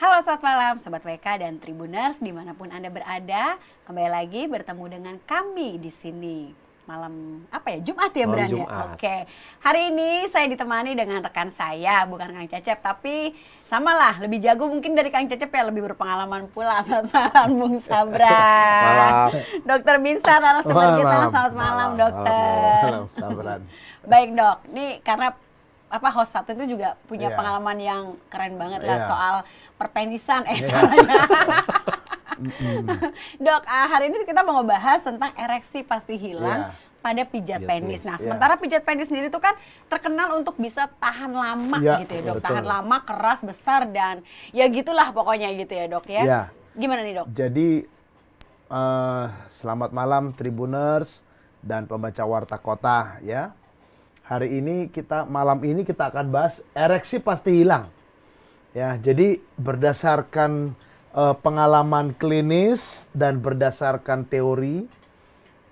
Halo selamat malam Sobat WK dan Tribuners dimanapun Anda berada. Kembali lagi bertemu dengan kami di sini. Malam apa ya? Jumat ya Malam Bran ya? Jumat. Oke. Hari ini saya ditemani dengan rekan saya, bukan Kang Cecep, tapi samalah, lebih jago mungkin dari Kang Cecep ya, lebih berpengalaman pula. Selamat malam Bung Sabran. Malam. Dokter Binsar narasumber kita. Selamat malam Dokter. Malam, Sabran. Baik Dok, nih karena host satu itu juga punya Iya. pengalaman yang keren banget lah Iya. soal perpenisan salahnya. Dok, hari ini kita mau ngebahas tentang ereksi pasti hilang Iya. pada pijat Pijat penis. penis, Nah, iya. sementara pijat penis sendiri itu kan terkenal untuk bisa tahan lama Iya, gitu ya Dok. betul. Tahan lama, keras, besar, dan ya gitulah pokoknya gitu ya Dok ya. Iya. Gimana nih Dok? Jadi selamat malam Tribuners dan pembaca Warta Kota ya. Malam ini kita akan bahas ereksi pasti hilang. Ya, jadi berdasarkan pengalaman klinis dan berdasarkan teori,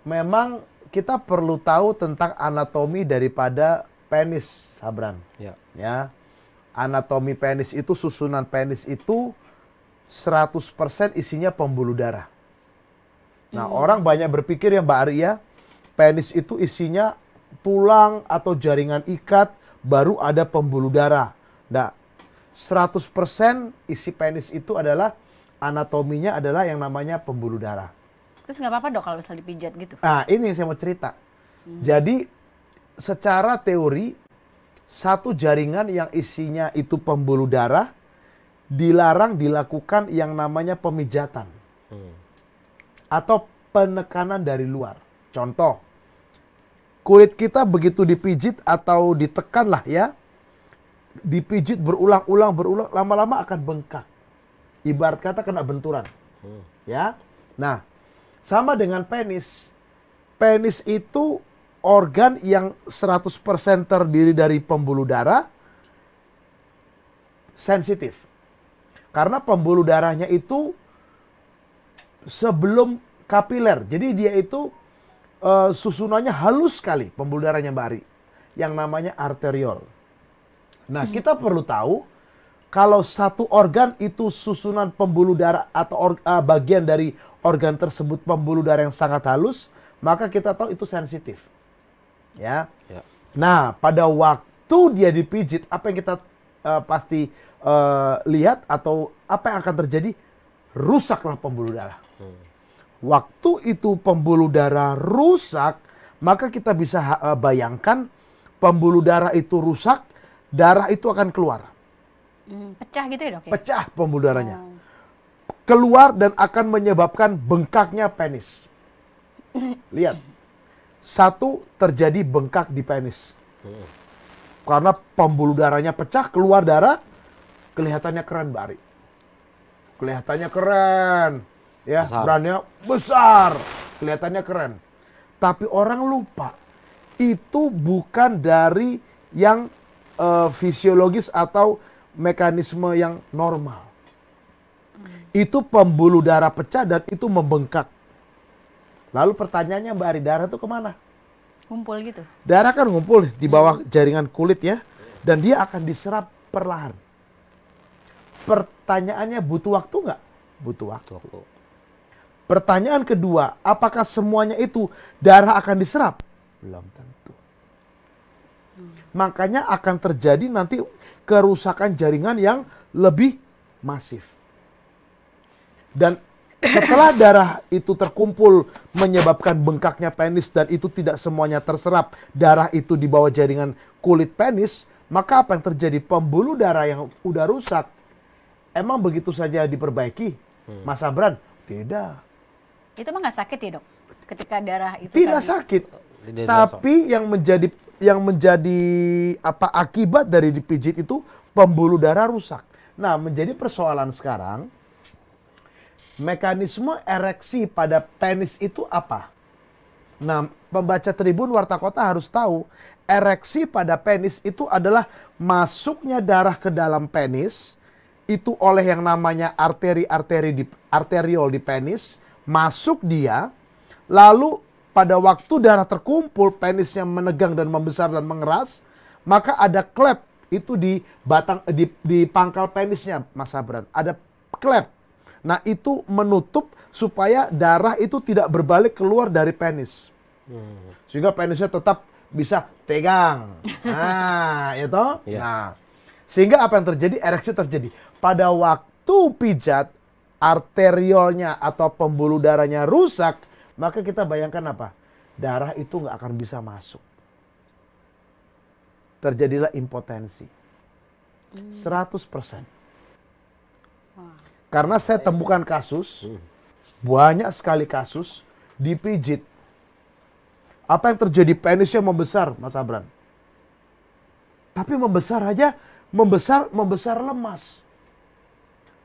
memang kita perlu tahu tentang anatomi daripada penis, Sabran. Ya. Ya. Anatomi penis itu, susunan penis itu 100% isinya pembuluh darah. Nah, orang banyak berpikir ya Mbak Arya, penis itu isinya tulang atau jaringan ikat, baru ada pembuluh darah. Nah, 100% isi penis itu adalah anatominya adalah yang namanya pembuluh darah. Terus nggak apa-apa Dok kalau misalnya dipijat gitu? Nah, ini yang saya mau cerita. Jadi, secara teori, satu jaringan yang isinya itu pembuluh darah, dilarang dilakukan yang namanya pemijatan. Atau penekanan dari luar. Contoh, kulit kita begitu dipijit atau ditekan lah ya, dipijit berulang-ulang, lama-lama akan bengkak. Ibarat kata kena benturan. Ya. Nah, sama dengan penis. Penis itu organ yang 100% terdiri dari pembuluh darah, sensitif. Karena pembuluh darahnya itu sebelum kapiler. Jadi dia itu susunannya halus sekali, pembuluh darahnya Mbak Ari, yang namanya arteriol. Nah, kita perlu tahu kalau satu organ itu susunan pembuluh darah atau bagian dari organ tersebut pembuluh darah yang sangat halus, maka kita tahu itu sensitif. Ya. Ya. Nah, pada waktu dia dipijit, apa yang kita pasti lihat atau apa yang akan terjadi? Rusaklah pembuluh darah. Waktu itu pembuluh darah rusak, maka kita bisa bayangkan pembuluh darah itu rusak, darah itu akan keluar. Pecah gitu ya Dok ya? Pecah pembuluh darahnya. Keluar dan akan menyebabkan bengkaknya penis. Lihat. Satu, terjadi bengkak di penis. Karena pembuluh darahnya pecah, keluar darah, kelihatannya keren Mbak Ari. Kelihatannya keren. Ya, Besar. brandnya besar, kelihatannya keren. Tapi orang lupa, itu bukan dari yang fisiologis atau mekanisme yang normal. Itu pembuluh darah pecah dan itu membengkak. Lalu pertanyaannya Mbak Ari, darah itu kemana? Kumpul gitu? Darah kan ngumpul di bawah jaringan kulit ya, dan dia akan diserap perlahan. Pertanyaannya, butuh waktu nggak? Butuh waktu. Pertanyaan kedua, apakah semuanya itu darah akan diserap? Belum tentu. Makanya akan terjadi nanti kerusakan jaringan yang lebih masif. Dan setelah darah itu terkumpul menyebabkan bengkaknya penis dan itu tidak semuanya terserap, darah itu di bawah jaringan kulit penis, maka apa yang terjadi? Pembuluh darah yang udah rusak, emang begitu saja diperbaiki? Mas Abran? Tidak. Itu mah nggak sakit ya Dok? Ketika darah itu Tidak tadi- sakit. Tidak Tapi yang menjadi akibat dari dipijit itu pembuluh darah rusak. Nah, menjadi persoalan sekarang, mekanisme ereksi pada penis itu apa? Nah, pembaca Tribun Warta Kota harus tahu, ereksi pada penis itu adalah masuknya darah ke dalam penis, itu oleh yang namanya arteriol di penis, masuk dia, lalu pada waktu darah terkumpul, penisnya menegang dan membesar dan mengeras, maka ada klep itu di pangkal penisnya, Mas Sabran. Ada klep. Nah, itu menutup supaya darah itu tidak berbalik keluar dari penis. Sehingga penisnya tetap bisa tegang. Nah, itu. Iya. Nah, sehingga apa yang terjadi? Ereksi terjadi. Pada waktu pijat, arteriolnya atau pembuluh darahnya rusak, maka kita bayangkan apa? Darah itu nggak akan bisa masuk. Terjadilah impotensi. 100%. Karena saya temukan kasus, banyak sekali kasus, dipijit. Apa yang terjadi? Penisnya membesar, Mas Abran. Tapi membesar aja, membesar lemas.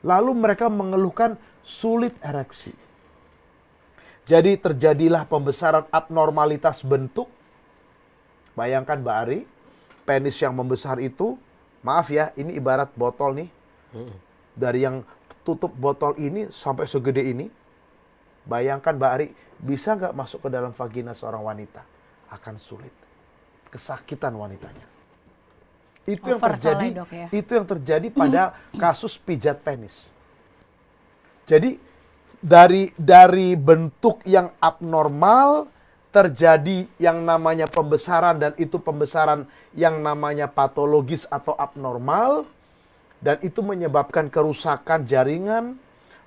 Lalu mereka mengeluhkan sulit ereksi. Jadi terjadilah pembesaran abnormalitas bentuk. Bayangkan Mbak Ari, penis yang membesar itu, maaf ya, ini ibarat botol nih. Dari yang tutup botol ini sampai segede ini. Bayangkan Mbak Ari, bisa nggak masuk ke dalam vagina seorang wanita? Akan sulit. Kesakitan wanitanya. Itu yang terjadi, Dok, ya? itu yang terjadi pada kasus pijat penis. Jadi dari bentuk yang abnormal terjadi yang namanya pembesaran, dan itu pembesaran yang namanya patologis atau abnormal, dan itu menyebabkan kerusakan jaringan,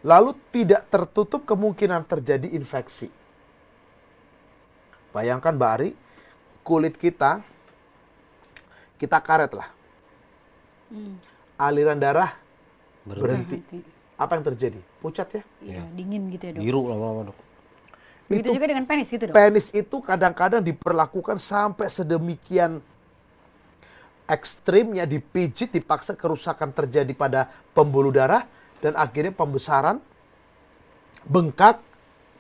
lalu tidak tertutup kemungkinan terjadi infeksi. Bayangkan Mbak Ari, kulit kita karet lah. Aliran darah berhenti. Apa yang terjadi? Pucat ya? Iya, dingin gitu ya, Dok. Biru lama-lama, Dok. Begitu Itu juga dengan penis gitu, Dok. penis itu kadang-kadang diperlakukan sampai sedemikian ekstrimnya, dipijit, dipaksa, kerusakan terjadi pada pembuluh darah, dan akhirnya pembesaran, bengkak,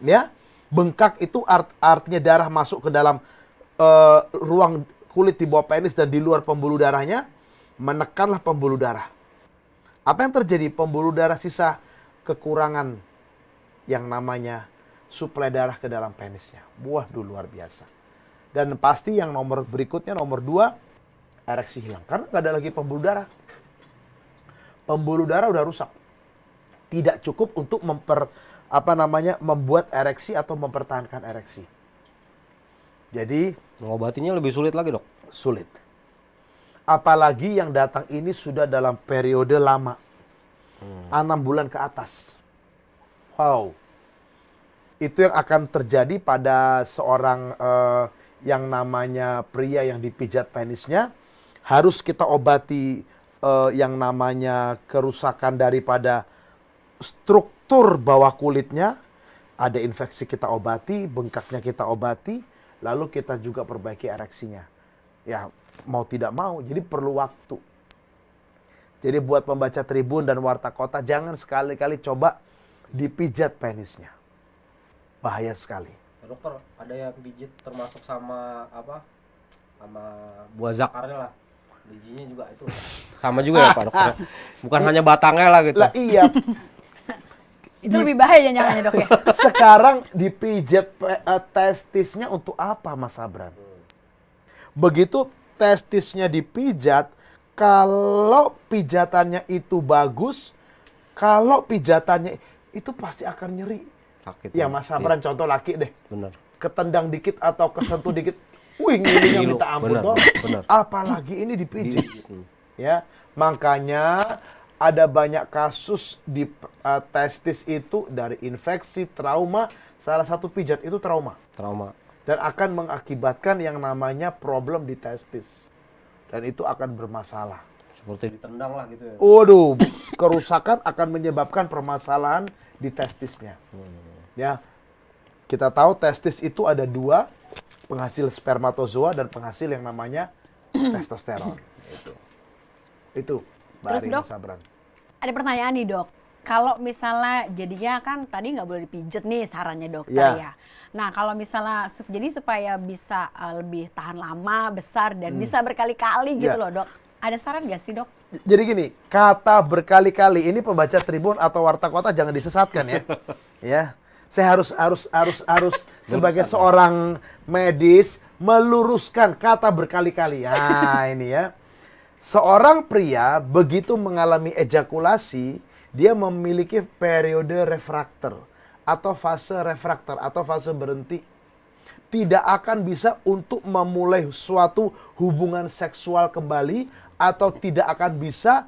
ya. Bengkak itu artinya darah masuk ke dalam ruang kulit di bawah penis dan di luar pembuluh darahnya, menekanlah pembuluh darah. Apa yang terjadi? Pembuluh darah sisa kekurangan yang namanya suplai darah ke dalam penisnya. Waduh, luar biasa. Dan pasti yang nomor berikutnya, nomor 2, ereksi hilang. Karena nggak ada lagi pembuluh darah. Pembuluh darah udah rusak. Tidak cukup untuk membuat ereksi atau mempertahankan ereksi. Jadi Mengobatinya lebih sulit lagi, Dok. sulit. Apalagi yang datang ini sudah dalam periode lama. 6 bulan ke atas. Wow. Itu yang akan terjadi pada seorang yang namanya pria yang dipijat penisnya. Harus kita obati yang namanya kerusakan daripada struktur bawah kulitnya. Ada infeksi kita obati, bengkaknya kita obati, lalu kita juga perbaiki ereksinya. Ya, mau tidak mau, jadi perlu waktu. Jadi buat pembaca Tribun dan Warta Kota, jangan sekali-kali coba dipijat penisnya. Bahaya sekali. Dokter, ada yang pijit termasuk sama apa? Sama buah zakarnya lah. Bijinya juga itu. Sama juga ya, Pak Dokter. Bukan hanya batangnya lah gitu. Lah iya, Itu lebih bahaya jangan-jangan, Dok, ya. sekarang dipijat testisnya untuk apa, Mas Abran? Begitu testisnya dipijat, kalau pijatannya itu bagus, kalau pijatannya itu pasti akan nyeri. Sakit. Ya Mas Sabran, contoh laki deh. Bener. Ketendang dikit atau kesentuh dikit, wih ngirinya Ngilu, minta ampun bener, toh. bener. Apalagi ini dipijit. Ya, makanya ada banyak kasus di testis itu dari infeksi, trauma. Salah satu pijat itu trauma. Trauma. Dan akan mengakibatkan yang namanya problem di testis. Dan itu akan bermasalah. Seperti ditendang lah gitu ya. Waduh, kerusakan akan menyebabkan permasalahan di testisnya. Ya, kita tahu testis itu ada 2, penghasil spermatozoa dan penghasil yang namanya testosteron. Itu. Mbak Terus, Ari, Dok, Mas Sabran. ada pertanyaan nih, Dok. Kalau misalnya jadinya kan tadi nggak boleh dipijet nih sarannya dokter Ya. ya. Nah kalau misalnya jadi supaya bisa lebih tahan lama, besar dan bisa berkali-kali gitu Ya. loh, Dok. Ada saran nggak sih, Dok? Jadi gini, kata berkali-kali ini pembaca Tribun atau Warta Kota jangan disesatkan ya. Ya. Saya harus sebagai seorang medis meluruskan kata berkali-kali. Nah, ini ya. Seorang pria begitu mengalami ejakulasi, dia memiliki periode refraktor atau fase berhenti. Tidak akan bisa untuk memulai suatu hubungan seksual kembali atau tidak akan bisa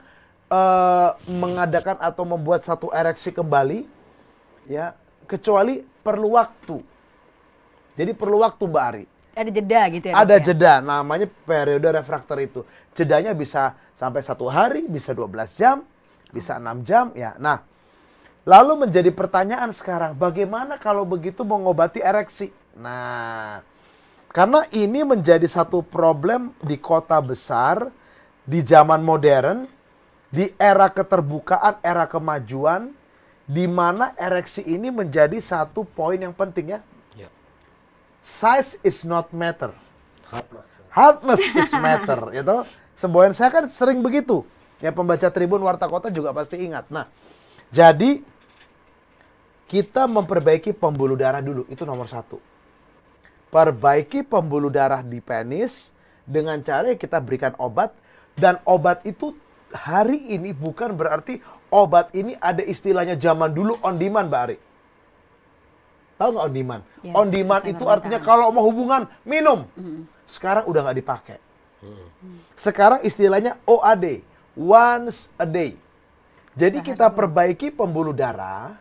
mengadakan atau membuat satu ereksi kembali, ya, kecuali perlu waktu. Jadi perlu waktu, Mbak Ari. Ada jeda gitu ya? Ada Dok, ya? jeda, namanya periode refraktor itu. Jedanya bisa sampai 1 hari, bisa 12 jam, bisa 6 jam, ya. Nah, lalu menjadi pertanyaan sekarang, bagaimana kalau begitu mengobati ereksi? Nah, karena ini menjadi satu problem di kota besar, di zaman modern, di era keterbukaan, era kemajuan, di mana ereksi ini menjadi satu poin yang penting, ya. Ya. Size is not matter. Hard, Mas. Hardness is matter, itu semboyan saya kan sering begitu. Ya, pembaca Tribun Warta Kota juga pasti ingat. Nah, jadi kita memperbaiki pembuluh darah dulu, itu nomor 1. Perbaiki pembuluh darah di penis dengan cara kita berikan obat, dan obat itu hari ini bukan berarti obat ini ada istilahnya zaman dulu on demand, Mbak Ari. Tahu nggak on demand? Ya, On demand sesuai itu permintaan. artinya kalau mau hubungan, minum. Sekarang udah nggak dipakai. Sekarang istilahnya OAD, once a day. Jadi kita perbaiki pembuluh darah,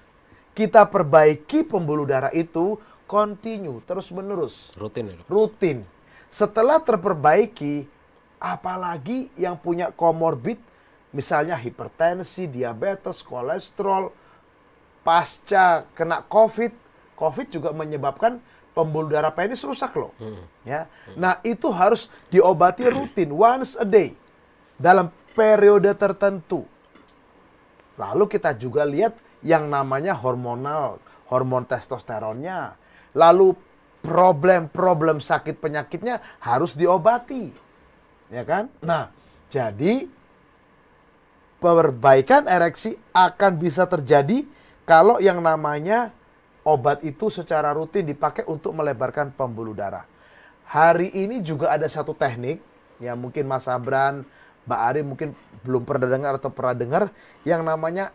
itu continue, terus menerus. Rutin ya, Dok? Rutin. Setelah terperbaiki, apalagi yang punya komorbid, misalnya hipertensi, diabetes, kolesterol, pasca kena COVID juga menyebabkan pembuluh darah penis rusak loh. Ya. Nah, itu harus diobati rutin, once a day, dalam periode tertentu. Lalu kita juga lihat yang namanya hormonal, hormon testosteronnya. Lalu problem sakit penyakitnya harus diobati. Ya kan? Nah, jadi perbaikan ereksi akan bisa terjadi kalau yang namanya obat itu secara rutin dipakai untuk melebarkan pembuluh darah. Hari ini juga ada satu teknik, ya mungkin Mas Abran, Mbak Ari mungkin belum pernah dengar atau pernah dengar, yang namanya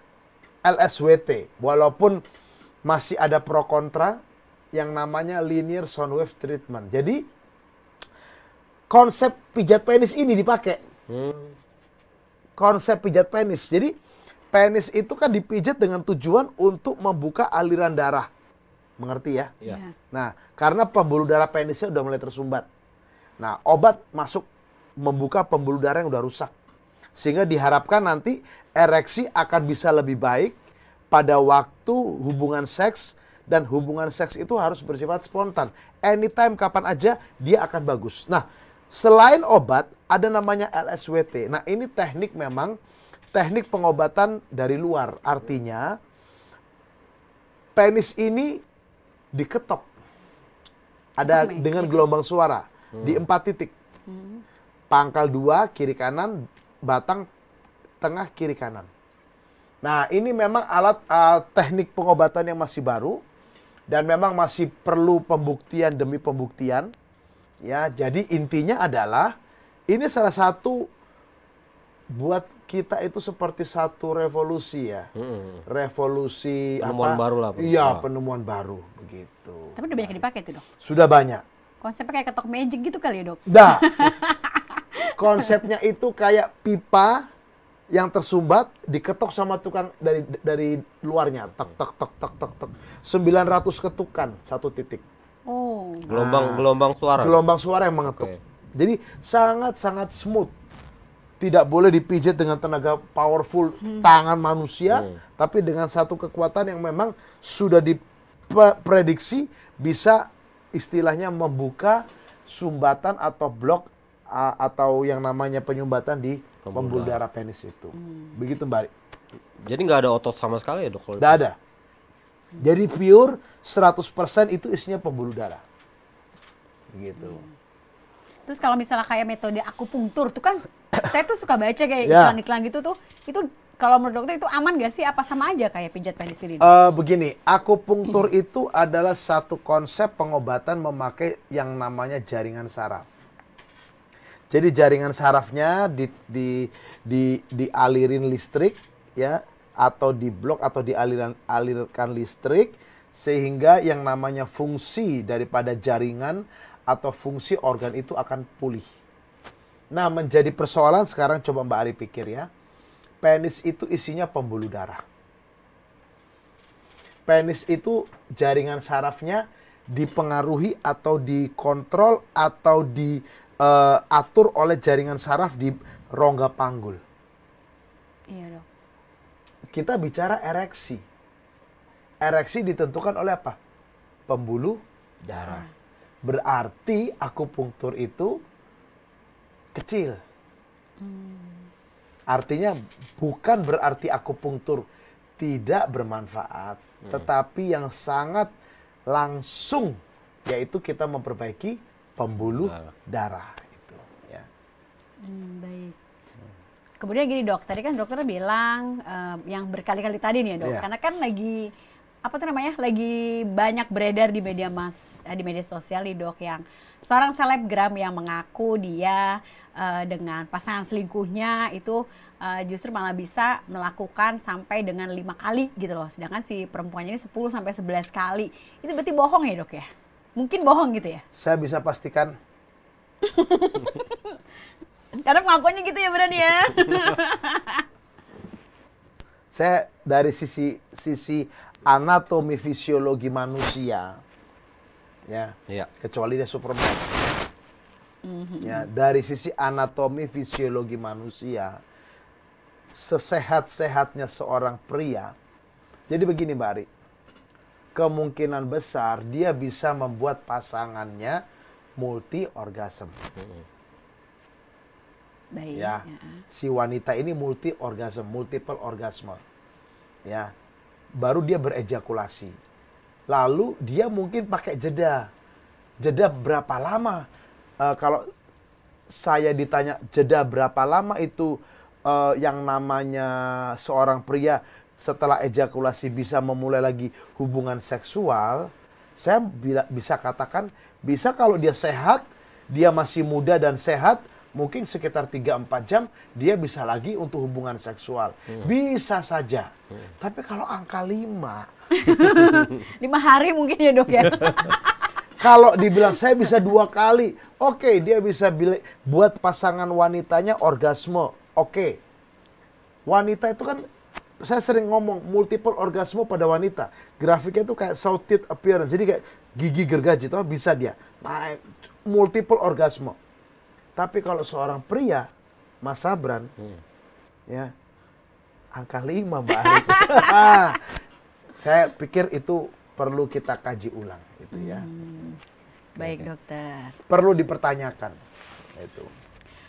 LSWT. Walaupun masih ada pro kontra, yang namanya linear sound wave treatment. Jadi konsep pijat penis ini dipakai. Konsep pijat penis. Jadi penis itu kan dipijat dengan tujuan untuk membuka aliran darah. Mengerti ya? Iya. Nah, karena pembuluh darah penisnya udah mulai tersumbat. Nah, obat masuk membuka pembuluh darah yang udah rusak. Sehingga diharapkan nanti ereksi akan bisa lebih baik pada waktu hubungan seks, dan hubungan seks itu harus bersifat spontan. Anytime, kapan aja, dia akan bagus. Nah, selain obat, ada namanya LSWT. Nah, ini teknik memang, teknik pengobatan dari luar. Artinya, penis ini diketok. Ada dengan gelombang suara di 4 titik. Pangkal 2, kiri kanan, batang tengah, kiri kanan. Nah, ini memang alat teknik pengobatan yang masih baru dan memang masih perlu pembuktian demi pembuktian. Ya, jadi intinya adalah ini salah satu buat kita itu seperti satu revolusi ya. Revolusi Penemuan apa? baru lah, Pak. Iya, penemuan baru begitu. Tapi udah banyak yang dipakai tuh, Dok. Sudah banyak. Konsepnya kayak ketok magic gitu kali ya, Dok? Dah. Konsepnya itu kayak pipa yang tersumbat diketok sama tukang dari luarnya. Tek tek tek tek tek tek. 900 ketukan satu titik. Oh. Gelombang suara. Gelombang suara yang mengetuk. Oke. Jadi sangat-sangat smooth. Tidak boleh dipijat dengan tenaga powerful tangan manusia, tapi dengan satu kekuatan yang memang sudah diprediksi bisa istilahnya membuka sumbatan atau blok atau yang namanya penyumbatan di pembuluh darah penis itu. Begitu, Mbak. Jadi nggak ada otot sama sekali ya, Dok? Kalau Nggak ada. Jadi pure 100% itu isinya pembuluh darah. Begitu. Terus kalau misalnya kayak metode akupunktur tuh kan saya tuh suka baca kayak Ya. iklan-iklan gitu tuh. Itu kalau menurut dokter itu aman gak sih? Apa sama aja kayak pijat penis ini? Begini, akupunktur itu adalah satu konsep pengobatan memakai yang namanya jaringan saraf. Jadi jaringan sarafnya dialirin listrik ya, atau diblok atau dialirkan listrik, sehingga yang namanya fungsi daripada jaringan atau fungsi organ itu akan pulih. Nah, menjadi persoalan sekarang, coba Mbak Ari pikir ya. Penis itu isinya pembuluh darah. Penis itu jaringan sarafnya dipengaruhi atau dikontrol atau diatur oleh jaringan saraf di rongga panggul. Iya dok. Kita bicara ereksi. Ereksi ditentukan oleh apa? Pembuluh darah. Berarti akupunktur itu kecil. Artinya bukan berarti akupunktur tidak bermanfaat, tetapi yang sangat langsung yaitu kita memperbaiki pembuluh darah itu. Ya. Baik. Kemudian gini dok, tadi kan dokter bilang yang berkali-kali tadi nih ya dok, karena kan lagi lagi banyak beredar di media sosial nih dok, yang seorang selebgram yang mengaku dia dengan pasangan selingkuhnya itu justru malah bisa melakukan sampai dengan 5 kali gitu loh, sedangkan si perempuannya ini 10 sampai 11 kali. Itu berarti bohong ya dok ya? Mungkin bohong gitu ya? Saya bisa pastikan. Karena pengakuannya gitu ya berani ya. Saya dari sisi anatomi fisiologi manusia, ya, kecuali dia Superman. Ya, dari sisi anatomi fisiologi manusia, sesehat-sehatnya seorang pria. Jadi begini Mbak Ari, kemungkinan besar dia bisa membuat pasangannya multi orgasm. Baik, ya, si wanita ini multi orgasm, multiple orgasme. Ya, baru dia berejakulasi. Lalu dia mungkin pakai jeda. Jeda berapa lama? Kalau saya ditanya jeda berapa lama itu yang namanya seorang pria setelah ejakulasi bisa memulai lagi hubungan seksual, saya bisa katakan bisa kalau dia sehat, dia masih muda dan sehat, mungkin sekitar 3-4 jam dia bisa lagi untuk hubungan seksual. Bisa saja. Tapi kalau angka 5 5 hari mungkin ya dok ya. Kalau dibilang saya bisa 2 kali, oke, dia bisa buat pasangan wanitanya orgasme. Oke. Wanita itu kan, saya sering ngomong multiple orgasme pada wanita. Grafiknya itu kayak saw teeth appearance. Jadi kayak gigi gergaji itu bisa dia. Nah, multiple orgasme. Tapi kalau seorang pria, Mas Sabran, ya, angka 5 Mbak Ari. Saya pikir itu perlu kita kaji ulang, gitu ya. Baik dokter. Perlu dipertanyakan, itu.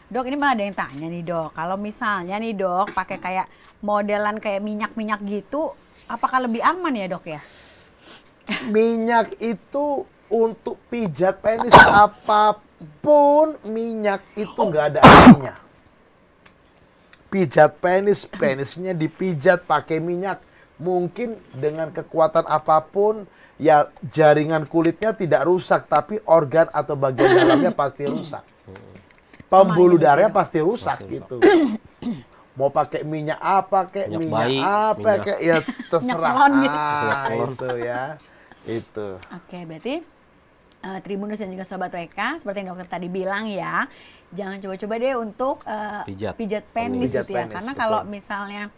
Dok, ini malah ada yang tanya nih dok, kalau misalnya nih dok pakai kayak modelan kayak minyak-minyak gitu, apakah lebih aman ya dok ya? Minyak itu untuk pijat penis apapun, minyak itu nggak ada artinya. Pijat penis, penisnya dipijat pakai minyak, mungkin dengan kekuatan apapun, ya jaringan kulitnya tidak rusak, tapi organ atau bagian dalamnya pasti rusak. Pembuluh darahnya pasti rusak gitu. Mau pakai minyak apa kek, minyak apa kek, ya terserah. Itu ya. Itu. Oke, berarti Tribunus dan juga Sobat WK, seperti yang dokter tadi bilang ya, jangan coba-coba deh untuk pijat penis gitu ya. Karena kalau misalnya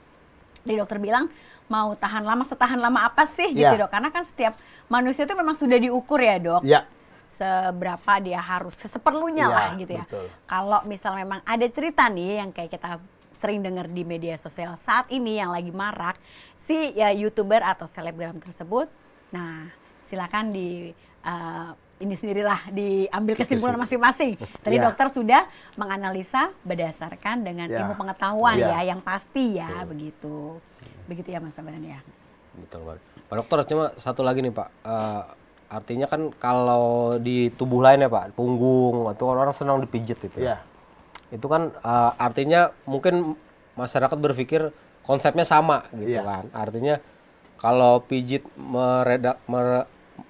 di dokter bilang mau tahan lama, setahan lama apa sih gitu dok? Karena kan setiap manusia itu memang sudah diukur ya dok. Seberapa dia harus, seperlunya lah gitu ya. Kalau misal memang ada cerita nih yang kayak kita sering dengar di media sosial saat ini yang lagi marak, si ya YouTuber atau selebgram tersebut, nah silakan ini sendirilah diambil kesimpulan masing-masing. Tadi dokter sudah menganalisa berdasarkan dengan ilmu pengetahuan ya yang pasti ya, begitu ya Mas Sabran ya. Betul Pak. Pak Dokter, cuma satu lagi nih Pak. Artinya kan kalau di tubuh lain ya Pak, punggung atau orang senang dipijit itu. Itu kan artinya mungkin masyarakat berpikir konsepnya sama gitu kan. Artinya kalau pijit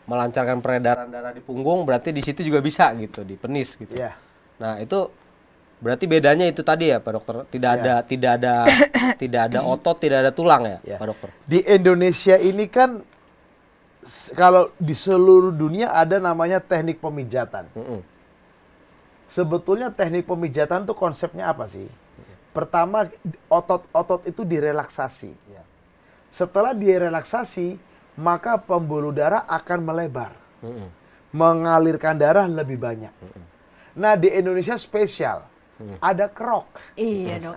melancarkan peredaran darah di punggung, berarti di situ juga bisa gitu, di penis gitu. Nah itu Berarti bedanya itu tadi ya Pak Dokter, tidak ada otot, tidak ada tulang ya, Pak Dokter. Di Indonesia ini kan kalau di seluruh dunia ada namanya teknik pemijatan. Sebetulnya teknik pemijatan itu konsepnya apa sih? Pertama, otot-otot itu direlaksasi. Setelah direlaksasi, maka pembuluh darah akan melebar. Mengalirkan darah lebih banyak. Nah, di Indonesia spesial. Ada kerok. Iya dong.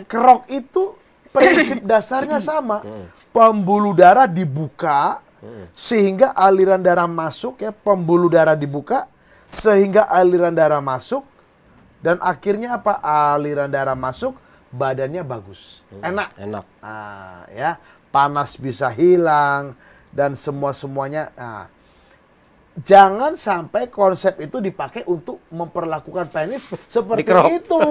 Kerok itu prinsip dasarnya sama. Pembuluh darah dibuka sehingga aliran darah masuk ya, pembuluh darah dibuka sehingga aliran darah masuk dan akhirnya apa? Aliran darah masuk, badannya bagus. Enak. Ya, panas bisa hilang dan semuanya. Jangan sampai konsep itu dipakai untuk memperlakukan penis seperti itu.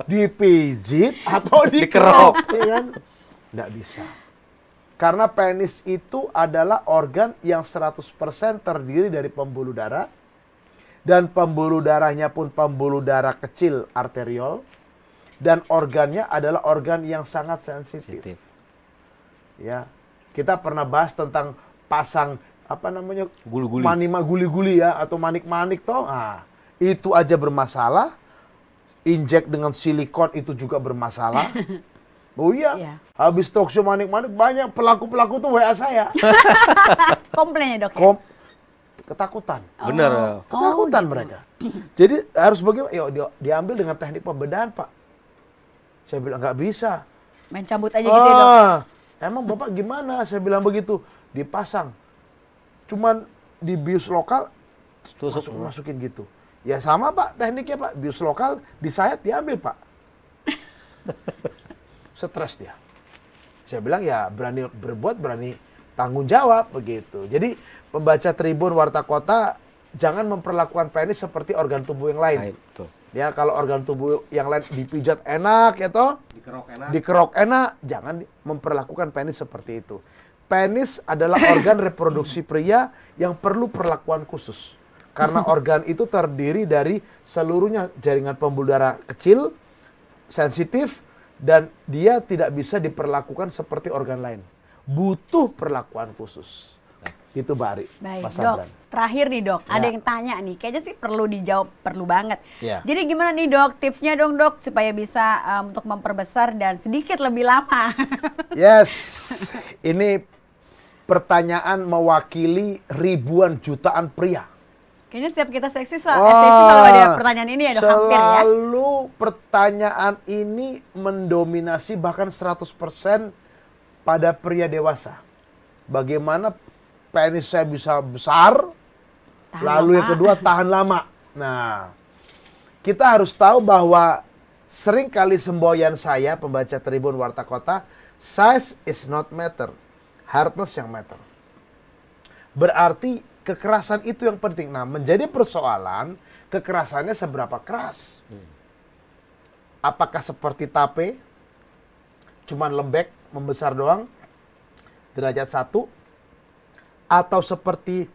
Dipijit atau dikerok. Ya kan? Nggak bisa. Karena penis itu adalah organ yang 100% terdiri dari pembuluh darah. Dan pembuluh darahnya pun pembuluh darah kecil arteriol. Dan organnya adalah organ yang sangat sensitif. Ya, kita pernah bahas tentang pasang guli-guli ya, atau manik-manik toh. Nah, itu aja bermasalah. Injek dengan silikon itu juga bermasalah. Oh iya, habis talk show manik-manik banyak pelaku-pelaku tuh WA saya. Komplain ya dok ya? Ketakutan. Bener. Ketakutan mereka. Jadi harus bagaimana? Yuk diambil dengan teknik pembedahan Pak. Saya bilang nggak bisa. Main cabut aja gitu ya dok? Emang Bapak gimana? Saya bilang begitu. Dipasang. Cuman di bius lokal masukin gitu. Ya sama Pak tekniknya Pak. Bius lokal disayat diambil Pak. Stres dia. Saya bilang ya berani berbuat, berani tanggung jawab begitu. Jadi pembaca Tribun Warta Kota jangan memperlakukan penis seperti organ tubuh yang lain. Ya kalau organ tubuh yang lain dipijat enak ya toh, dikerok enak, jangan memperlakukan penis seperti itu. Penis adalah organ reproduksi pria yang perlu perlakuan khusus. Karena organ itu terdiri dari seluruhnya jaringan pembuluh darah kecil, sensitif, dan dia tidak bisa diperlakukan seperti organ lain. Butuh perlakuan khusus. Itu Bari. Baik, Dok. Terakhir nih Dok, ada yang tanya nih, kayaknya sih perlu dijawab, perlu banget. Jadi gimana nih Dok, tipsnya dong Dok, supaya bisa untuk memperbesar dan sedikit lebih lama. Yes, ini pertanyaan mewakili ribuan jutaan pria. Kayaknya setiap kita seksi selalu ada pertanyaan ini ya Dok, hampir ya. Selalu pertanyaan ini mendominasi bahkan 100% pada pria dewasa. Bagaimana penis saya bisa besar, lalu yang kedua tahan lama. Nah, kita harus tahu bahwa sering kali semboyan saya, pembaca Tribun Warta Kota, size is not matter. Hardness yang matter. Berarti kekerasan itu yang penting. Nah, menjadi persoalan kekerasannya seberapa keras. Apakah seperti tape, cuman lembek, membesar doang, derajat 1, atau seperti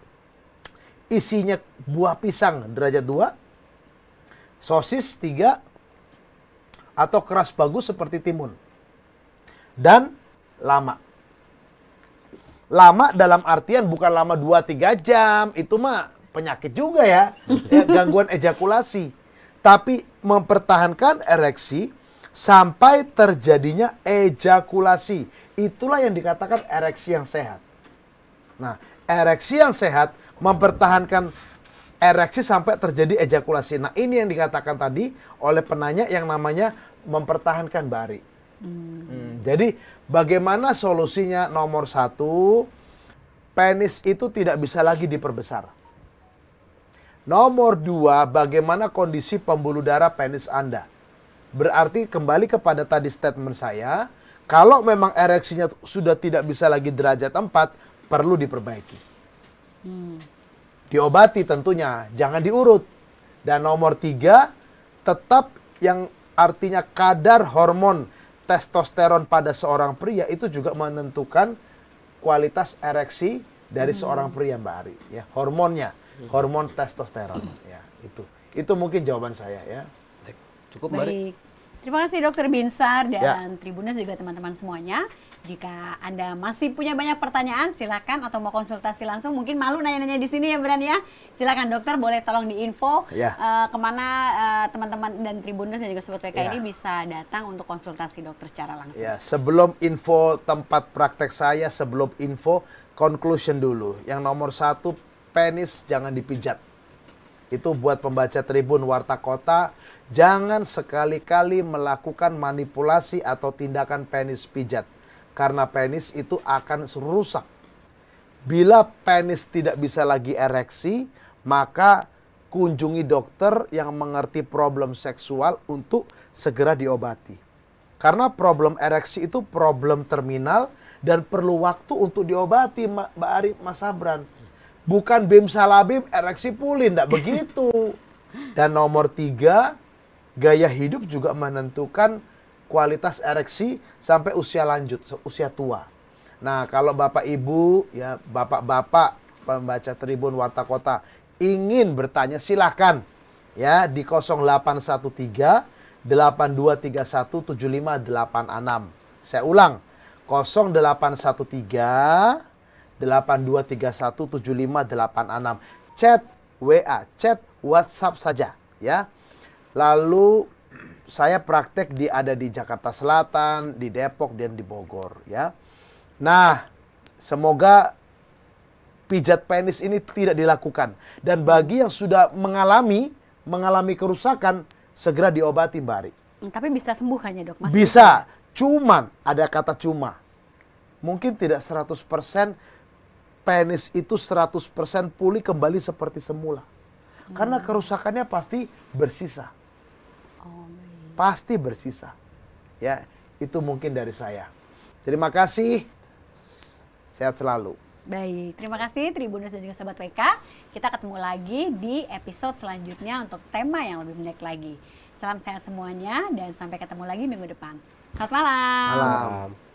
isinya buah pisang, derajat 2, sosis 3, atau keras bagus seperti timun. Dan lama. Lama dalam artian bukan lama 2-3 jam, itu mah penyakit juga ya, gangguan ejakulasi. Tapi mempertahankan ereksi sampai terjadinya ejakulasi. Itulah yang dikatakan ereksi yang sehat. Nah, ereksi yang sehat mempertahankan ereksi sampai terjadi ejakulasi. Nah, ini yang dikatakan tadi oleh penanya yang namanya mempertahankan Bari. Jadi bagaimana solusinya? Nomor 1, penis itu tidak bisa lagi diperbesar. Nomor 2, bagaimana kondisi pembuluh darah penis Anda? Berarti kembali kepada tadi statement saya, kalau memang ereksinya sudah tidak bisa lagi derajat 4, perlu diperbaiki. Diobati tentunya, jangan diurut. Dan nomor 3, tetap yang artinya kadar hormon testosteron pada seorang pria itu juga menentukan kualitas ereksi dari seorang pria Mbak Ari. Ya, hormonnya, hormon testosteron. Ya, itu. Itu mungkin jawaban saya ya. Cukup, Mari. Terima kasih Dokter Binsar dan Tribuners juga teman-teman semuanya. Jika Anda masih punya banyak pertanyaan, silakan, atau mau konsultasi langsung, mungkin malu nanya-nanya di sini ya Bran ya. Silakan dokter, boleh tolong diinfo kemana teman-teman dan Tribuners dan juga Sobat WK ini bisa datang untuk konsultasi dokter secara langsung. Ya, sebelum info tempat praktek saya, sebelum info, conclusion dulu. Yang nomor 1, penis jangan dipijat. Itu buat pembaca Tribun Warta Kota, jangan sekali-kali melakukan manipulasi atau tindakan penis pijat. Karena penis itu akan rusak. Bila penis tidak bisa lagi ereksi, maka kunjungi dokter yang mengerti problem seksual untuk segera diobati. Karena problem ereksi itu problem terminal dan perlu waktu untuk diobati, Mbak Ari, Mas Sabran. Bukan bim salabim, ereksi pulih, enggak begitu. Dan nomor 3, gaya hidup juga menentukan kualitas ereksi sampai usia lanjut, usia tua. Nah, kalau Bapak Ibu, ya Bapak-bapak pembaca Tribun Warta Kota ingin bertanya, silakan ya di 0813 8231 7586. Saya ulang, 0813 8231 7586. Chat WA, chat WhatsApp saja ya. Lalu saya praktek ada di Jakarta Selatan, di Depok, dan di Bogor ya. Nah, semoga pijat penis ini tidak dilakukan. Dan bagi yang sudah mengalami kerusakan, segera diobati, Mbak Ari. Tapi bisa sembuh kan ya, Dok? Masih bisa, cuman ada kata cuma. Mungkin tidak 100% penis itu 100% pulih kembali seperti semula. Karena kerusakannya pasti bersisa. Pasti bersisa. Ya, itu mungkin dari saya. Terima kasih. Sehat selalu. Baik, terima kasih Tribuners dan juga Sobat WK. Kita ketemu lagi di episode selanjutnya untuk tema yang lebih menarik lagi. Salam sehat semuanya dan sampai ketemu lagi minggu depan. Selamat malam. Malam.